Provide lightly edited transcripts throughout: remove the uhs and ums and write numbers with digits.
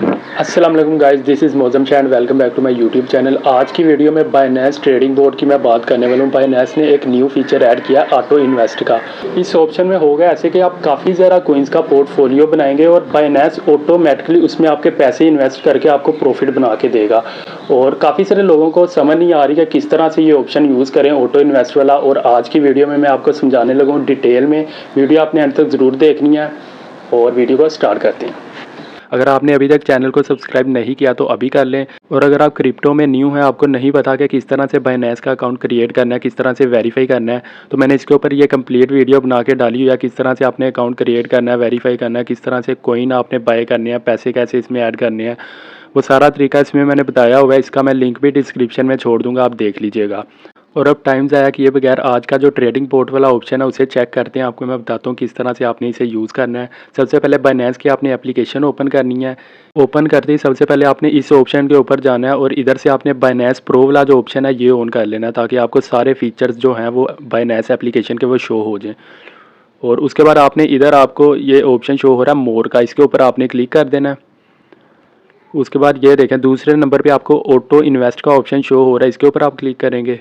अस्सलाम वालेकुम guys, this is Mauzam Shah and welcome back to my YouTube channel. आज की वीडियो में बाइनेंस ट्रेडिंग बोर्ड की मैं बात करने वाला हूँ। बाइनेंस ने एक न्यू फीचर ऐड किया ऑटो इन्वेस्ट का। इस ऑप्शन में होगा ऐसे कि आप काफ़ी ज़्यादा कोइंस का पोर्टफोलियो बनाएंगे और बाइनेंस ऑटोमेटिकली उसमें आपके पैसे इन्वेस्ट करके आपको प्रॉफिट बना के देगा। और काफ़ी सारे लोगों को समझ नहीं आ रही कि किस तरह से ये ऑप्शन यूज़ करें ऑटो इन्वेस्ट वाला, और आज की वीडियो में मैं आपको समझाने लगा हूँ डिटेल में। वीडियो आपने अंत तक ज़रूर देखनी है और वीडियो को स्टार्ट करते हैं। अगर आपने अभी तक चैनल को सब्सक्राइब नहीं किया तो अभी कर लें। और अगर आप क्रिप्टो में न्यू हैं, आपको नहीं पता कि किस तरह से बाइनेंस का अकाउंट क्रिएट करना है, किस तरह से वेरीफाई करना है, तो मैंने इसके ऊपर ये कंप्लीट वीडियो बना के डाली हुई है। किस तरह से आपने अकाउंट क्रिएट करना है, वेरीफाई करना है, किस तरह से कोइन आपने बाय करने हैं, पैसे कैसे इसमें ऐड करने हैं, वो सारा तरीका इसमें मैंने बताया हुआ है। इसका मैं लिंक भी डिस्क्रिप्शन में छोड़ दूंगा, आप देख लीजिएगा। और अब टाइम ज़ाया किए बगैर आज का जो ट्रेडिंग पोर्ट वाला ऑप्शन है उसे चेक करते हैं। आपको मैं बताता हूँ किस तरह से आपने इसे यूज़ करना है। सबसे पहले बाइनेंस की आपने एप्लीकेशन ओपन करनी है। ओपन करते ही सबसे पहले आपने इस ऑप्शन के ऊपर जाना है और इधर से आपने बाइनेंस प्रो वाला जो ऑप्शन है ये ऑन कर लेना है, ताकि आपको सारे फीचर्स जो हैं वो बाइनेंस एप्लीकेशन के वो शो हो जाएँ। और उसके बाद आपने इधर आपको ये ऑप्शन शो हो रहा है मोर का, इसके ऊपर आपने क्लिक कर देना है। उसके बाद ये देखें दूसरे नंबर पे आपको ऑटो इन्वेस्ट का ऑप्शन शो हो रहा है, इसके ऊपर आप क्लिक करेंगे।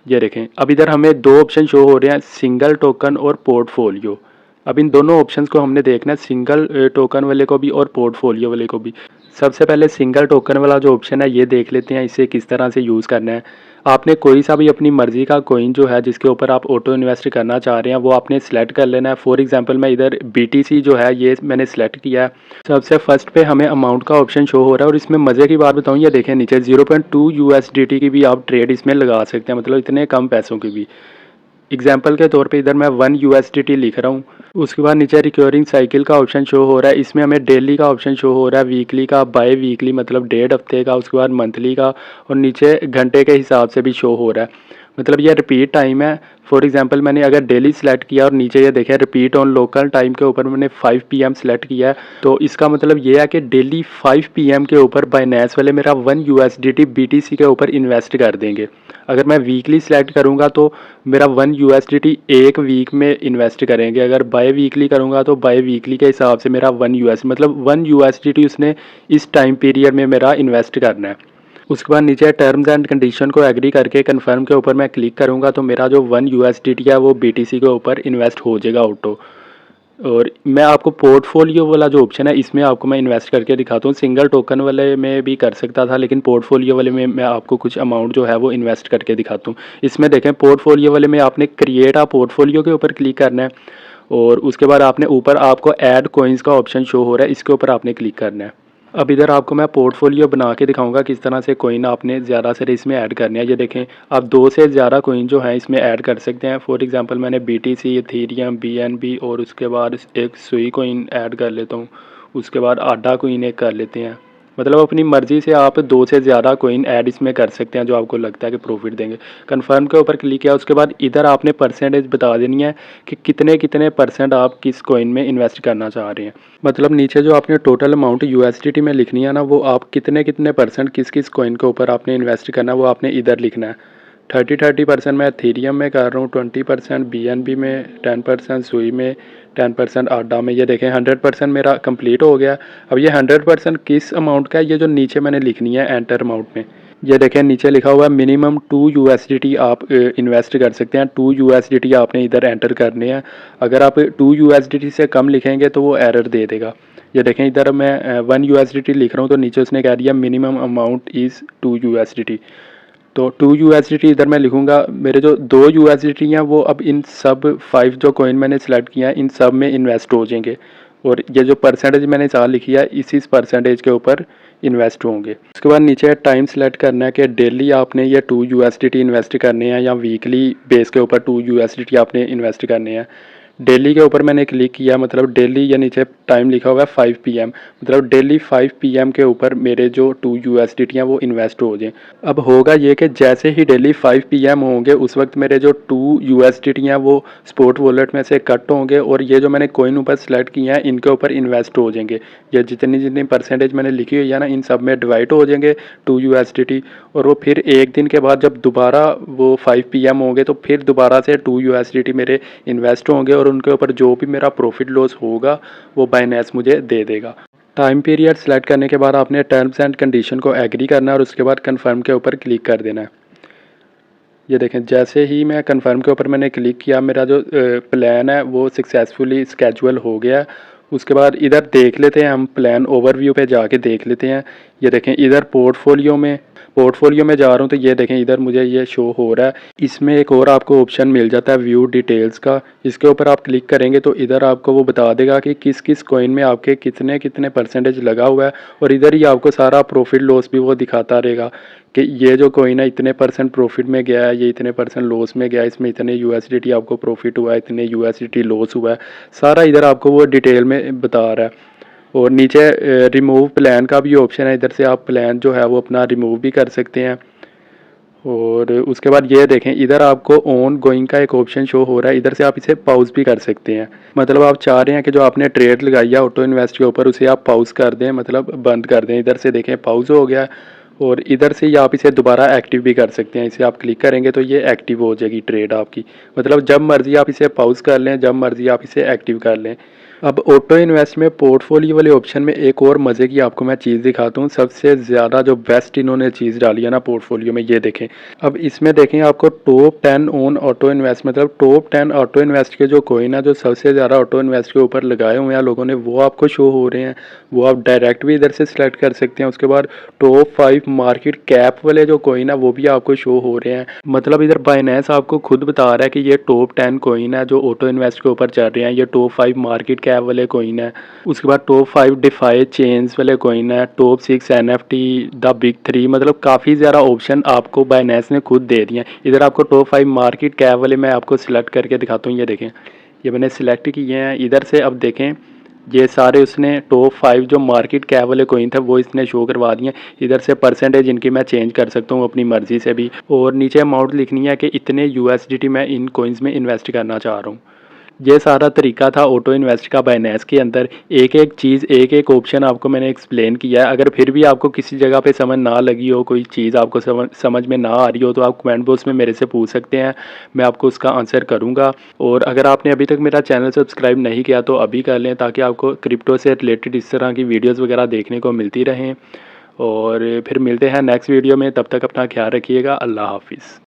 ये देखें अब इधर हमें दो ऑप्शन शो हो रहे हैं, सिंगल टोकन और पोर्टफोलियो। अब इन दोनों ऑप्शंस को हमने देखना है, सिंगल टोकन वाले को भी और पोर्टफोलियो वाले को भी। सबसे पहले सिंगल टोकन वाला जो ऑप्शन है ये देख लेते हैं, इसे किस तरह से यूज़ करना है। आपने कोई सा भी अपनी मर्ज़ी का कोइन जो है जिसके ऊपर आप ऑटो इन्वेस्ट करना चाह रहे हैं वो आपने सेलेक्ट कर लेना है। फॉर एग्जांपल मैं इधर BTC जो है ये मैंने सेलेक्ट किया है। सबसे फर्स्ट पे हमें अमाउंट का ऑप्शन शो हो रहा है और इसमें मज़े की बात बताऊँ, ये देखें नीचे 0.2 USDT की भी आप ट्रेड इसमें लगा सकते हैं, मतलब इतने कम पैसों की भी। एग्जाम्पल के तौर पे इधर मैं 1 USDT लिख रहा हूँ। उसके बाद नीचे रिकरिंग साइकिल का ऑप्शन शो हो रहा है, इसमें हमें डेली का ऑप्शन शो हो रहा है, वीकली का, बाय वीकली मतलब डेढ़ हफ्ते का, उसके बाद मंथली का, और नीचे घंटे के हिसाब से भी शो हो रहा है। मतलब ये रिपीट टाइम है। फॉर एग्जांपल मैंने अगर डेली सेलेक्ट किया और नीचे ये देखें रिपीट ऑन लोकल टाइम के ऊपर मैंने 5 PM सेलेक्ट किया है, तो इसका मतलब ये है कि डेली 5 PM के ऊपर बाइनेंस वाले मेरा 1 USDT BTC के ऊपर इन्वेस्ट कर देंगे। अगर मैं वीकली सेलेक्ट करूँगा तो मेरा 1 USDT एक वीक में इन्वेस्ट करेंगे। अगर बाय वीकली करूँगा तो बाय वीकली के हिसाब से मेरा 1 US मतलब 1 USDT उसने इस टाइम पीरियड में मेरा इन्वेस्ट करना है। उसके बाद नीचे टर्म्स एंड कंडीशन को एग्री करके कन्फर्म के ऊपर मैं क्लिक करूँगा तो मेरा जो 1 USDT है वो BTC के ऊपर इन्वेस्ट हो जाएगा ऑटो। और मैं आपको पोर्टफोलियो वाला जो ऑप्शन है इसमें आपको मैं इन्वेस्ट करके दिखाता हूँ। सिंगल टोकन वाले में भी कर सकता था, लेकिन पोर्टफोलियो वाले में मैं आपको कुछ अमाउंट जो है वो इन्वेस्ट करके दिखाता हूँ। इसमें देखें पोर्टफोलियो वाले में आपने क्रिएट अ पोर्टफोलियो के ऊपर क्लिक करना है और उसके बाद आपने ऊपर आपको ऐड कोइंस का ऑप्शन शो हो रहा है, इसके ऊपर आपने क्लिक करना है। अब इधर आपको मैं पोर्टफोलियो बना के दिखाऊंगा किस तरह से कोइन आपने ज़्यादा से इसमें ऐड करने हैं। ये देखें आप 2 से ज़्यादा कोइन जो हैं इसमें ऐड कर सकते हैं। फॉर एग्जांपल मैंने BTC, इथेरियम, BNB और उसके बाद एक सुई कोइन ऐड कर लेता हूँ। उसके बाद आडा कोइन एक कर लेते हैं। मतलब अपनी मर्ज़ी से आप 2 से ज़्यादा कोइन ऐड इसमें कर सकते हैं जो आपको लगता है कि प्रॉफिट देंगे। कन्फर्म के ऊपर क्लिक किया, उसके बाद इधर आपने परसेंटेज बता देनी है कि कितने कितने % आप किस कोइन में इन्वेस्ट करना चाह रहे हैं। मतलब नीचे जो आपने टोटल अमाउंट USDT में लिखनी है ना, वो आप कितने कितने % किस किस कोइन के ऊपर आपने इन्वेस्ट करना है वो आपने इधर लिखना है। 30% मैं एथेरियम में कर रहा हूँ, 20% BNB में, 10% सुई में, 10% आडा में। ये देखें 100% मेरा कंप्लीट हो गया। अब ये 100% किस अमाउंट का है, ये जो नीचे मैंने लिखनी है एंटर अमाउंट में। ये देखें नीचे लिखा हुआ है मिनिमम 2 USDT आप इन्वेस्ट कर सकते हैं। 2 USDT आपने इधर एंटर करने हैं। अगर आप 2 USDT से कम लिखेंगे तो वो एरर दे देगा। ये देखें इधर मैं 1 USDT लिख रहा हूँ तो नीचे उसने कह दिया मिनिमम अमाउंट इज़ 2 USDT। तो 2 USDT इधर मैं लिखूँगा। मेरे जो 2 USDT हैं वो अब इन सब 5 जो कोइन मैंने सेलेक्ट किया है इन सब में इन्वेस्ट हो जाएंगे, और ये जो परसेंटेज मैंने 4 लिखी है इसी परसेंटेज के ऊपर इन्वेस्ट होंगे। उसके बाद नीचे टाइम सेलेक्ट करना है कि डेली आपने ये 2 USDT इन्वेस्ट करने हैं या वीकली बेस के ऊपर 2 USDT आपने इन्वेस्ट करने हैं। डेली के ऊपर मैंने क्लिक किया, मतलब डेली या नीचे टाइम लिखा हुआ है 5 PM, मतलब डेली 5 PM के ऊपर मेरे जो 2 USDT हैं वो इन्वेस्ट हो जाएँ। अब होगा ये कि जैसे ही डेली 5 PM होंगे उस वक्त मेरे जो 2 USDT हैं वो स्पॉट वॉलेट में से कट होंगे और ये जो मैंने कोइन ऊपर सेलेक्ट किए हैं इनके ऊपर इन्वेस्ट हो जाएंगे। ये जितनी जितनी परसेंटेज मैंने लिखी हुई है ना इन सब में डिवाइड हो जाएंगे 2 USDT, और वो फिर एक दिन के बाद जब दोबारा वो 5 PM होंगे तो फिर दोबारा से 2 USDT मेरे इन्वेस्ट होंगे और उनके ऊपर जो भी मेरा प्रॉफिट लॉस होगा वो बाइनेंस मुझे दे देगा। टाइम पीरियड सेलेक्ट करने के बाद आपने टर्म्स एंड कंडीशन को एग्री करना है और उसके बाद कन्फर्म के ऊपर क्लिक कर देना है। ये देखें, जैसे ही मैं कन्फर्म के ऊपर मैंने क्लिक किया, मेरा जो प्लान है वो सक्सेसफुली स्केजुअल हो गया। उसके बाद इधर देख लेते हैं, हम प्लान ओवरव्यू पे जाके देख लेते हैं। ये देखें, इधर पोर्टफोलियो में जा रहा हूँ तो ये देखें, इधर मुझे ये शो हो रहा है। इसमें एक और आपको ऑप्शन मिल जाता है व्यू डिटेल्स का। इसके ऊपर आप क्लिक करेंगे तो इधर आपको वो बता देगा कि किस किस कॉइन में आपके कितने कितने परसेंटेज लगा हुआ है, और इधर ही आपको सारा प्रॉफिट लॉस भी वो दिखाता रहेगा कि ये जो कॉइन है इतने परसेंट प्रॉफिट में गया है, ये इतने परसेंट लॉस में गया है, इसमें इतने यूएसडीटी आपको प्रॉफिट हुआ है, इतने यूएसडीटी लॉस हुआ है। सारा इधर आपको वो डिटेल में बता रहा है। और नीचे रिमूव प्लान का भी ऑप्शन है, इधर से आप प्लान जो है वो अपना रिमूव भी कर सकते हैं। और उसके बाद ये देखें, इधर आपको ऑन गोइंग का एक ऑप्शन शो हो रहा है, इधर से आप इसे पॉज भी कर सकते हैं। मतलब आप चाह रहे हैं कि जो आपने ट्रेड लगाई है ऑटो इन्वेस्ट के ऊपर, उसे आप पॉज कर दें, मतलब बंद कर दें। इधर से देखें पॉज हो गया, और इधर से ही आप इसे दोबारा एक्टिव भी कर सकते हैं। इसे आप क्लिक करेंगे तो ये एक्टिव हो जाएगी ट्रेड आपकी। मतलब जब मर्जी आप इसे पॉज कर लें, जब मर्जी आप इसे एक्टिव कर लें। अब ऑटो इन्वेस्ट में पोर्टफोलियो वाले ऑप्शन में एक और मज़े की आपको मैं चीज़ दिखाता हूँ। सबसे ज़्यादा जो बेस्ट इन्होंने चीज़ डाली है ना पोर्टफोलियो में, ये देखें। अब इसमें देखें आपको टॉप 10 ऑन ऑटो इन्वेस्ट, मतलब टॉप 10 ऑटो इन्वेस्ट के जो कॉइन है जो सबसे ज़्यादा ऑटो इन्वेस्ट के ऊपर लगाए हुए हैं लोगों ने, वो आपको शो हो रहे हैं। वो आप डायरेक्ट भी इधर से सिलेक्ट कर सकते हैं। उसके बाद टॉप 5 मार्केट कैप वाले जो कॉइन है वो भी आपको शो हो रहे हैं। मतलब इधर बाइनेंस आपको खुद बता रहा है कि ये टॉप 10 कॉइन है जो ऑटो इन्वेस्ट के ऊपर चल रहे हैं, ये टॉप 5 मार्केट कैप वाले कॉइन है। उसके बाद टॉप 5 डिफाई चेन्स वाले कॉइन है, टॉप 6 एनएफटी, द बिग 3। मतलब काफ़ी ज़्यादा ऑप्शन आपको बाइनेंस ने खुद दे दिए हैं। इधर आपको टॉप 5 मार्केट कैप वाले मैं आपको सिलेक्ट करके दिखाता हूँ। ये देखें, ये मैंने सिलेक्ट किए हैं। इधर से अब देखें, ये सारे उसने टॉप 5 जो मार्केट कैप वाले कॉइन थे वो इसने शो करवा दिए। इधर से परसेंटेज इनकी मैं चेंज कर सकता हूँ अपनी मर्ज़ी से भी, और नीचे अमाउंट लिखनी है कि इतने यूएसडीटी मैं इन कॉइन्स में इन्वेस्ट करना चाह रहा हूँ। ये सारा तरीका था ऑटो इन्वेस्ट का बाइनेंस के अंदर। एक एक चीज़, एक एक ऑप्शन आपको मैंने एक्सप्लेन किया है। अगर फिर भी आपको किसी जगह पे समझ ना लगी हो, कोई चीज़ आपको समझ में ना आ रही हो, तो आप कमेंट बॉक्स में मेरे से पूछ सकते हैं, मैं आपको उसका आंसर करूँगा। और अगर आपने अभी तक मेरा चैनल सब्सक्राइब नहीं किया तो अभी कर लें, ताकि आपको क्रिप्टो से रिलेटेड इस तरह की वीडियोज़ वगैरह देखने को मिलती रहें। और फिर मिलते हैं नेक्स्ट वीडियो में, तब तक अपना ख्याल रखिएगा। अल्लाह हाफिज़।